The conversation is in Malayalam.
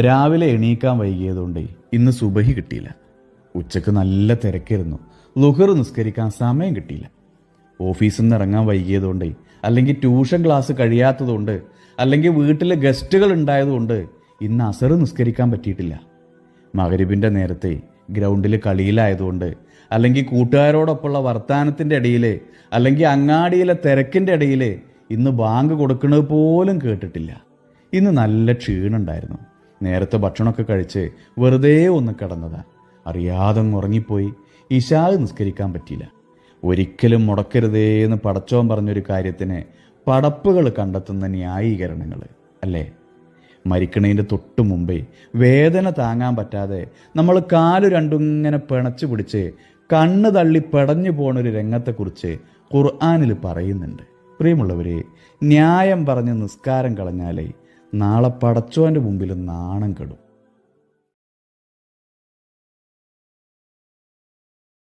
രാവിലെ എണീക്കാൻ വൈകിയതുകൊണ്ട് ഇന്ന് സുബഹി കിട്ടിയില്ല. ഉച്ചക്ക് നല്ല തിരക്കായിരുന്നു. ളുഹർ നിസ്കരിക്കാൻ സമയം കിട്ടിയില്ല. ഓഫീസിൽ നിന്ന് ഇറങ്ങാൻ വൈകിയതുകൊണ്ട്, അല്ലെങ്കിൽ ട്യൂഷൻ ക്ലാസ് കഴിയാത്തതുകൊണ്ട്, അല്ലെങ്കിൽ വീട്ടിൽ ഗസ്റ്റുകൾ ഉണ്ടായതുകൊണ്ട് ഇന്ന് അസർ നിസ്കരിക്കാൻ പറ്റിയിട്ടില്ല. മഗ്‌രിബിൻ്റെ നേരത്തെ ഗ്രൗണ്ടിൽ കളിയിലായതുകൊണ്ട്, അല്ലെങ്കിൽ കൂട്ടുകാരോടൊപ്പമുള്ള വർത്തമാനത്തിൻ്റെ ഇടയിൽ, അല്ലെങ്കിൽ അങ്ങാടിയിലെ തിരക്കിൻ്റെ ഇടയിൽ ഇന്ന് ബാങ്ക് കൊടുക്കുന്നത് പോലും കേട്ടിട്ടില്ല. ഇന്ന് നല്ല ക്ഷീണുണ്ടായിരുന്നു. നേരത്തെ ഭക്ഷണമൊക്കെ കഴിച്ച് വെറുതെ ഒന്ന് കിടന്നതാ. അറിയാതെ ഉറങ്ങിപ്പോയി. ഇശാ നിസ്കരിക്കാൻ പറ്റിയില്ല. ഒരിക്കലും മുടക്കരുതേന്ന് പടച്ചോൻ പറഞ്ഞൊരു കാര്യത്തിന് പടപ്പുകൾ കണ്ടെത്തുന്ന ന്യായീകരണങ്ങൾ അല്ലേ? മരിക്കണതിൻ്റെ തൊട്ട് മുമ്പേ വേദന താങ്ങാൻ പറ്റാതെ നമ്മൾ കാല് രണ്ടും ഇങ്ങനെ പിണച്ചു പിടിച്ച് കണ്ണ് തള്ളി പെടഞ്ഞു പോണൊരു രംഗത്തെക്കുറിച്ച് ഖുർആനിൽ പറയുന്നുണ്ട്. പ്രിയമുള്ളവരെ, ന്യായം പറഞ്ഞ് നിസ്കാരം കളഞ്ഞാലേ നാളെ പടച്ചോൻ്റെ മുമ്പിൽ നാണം കെടും.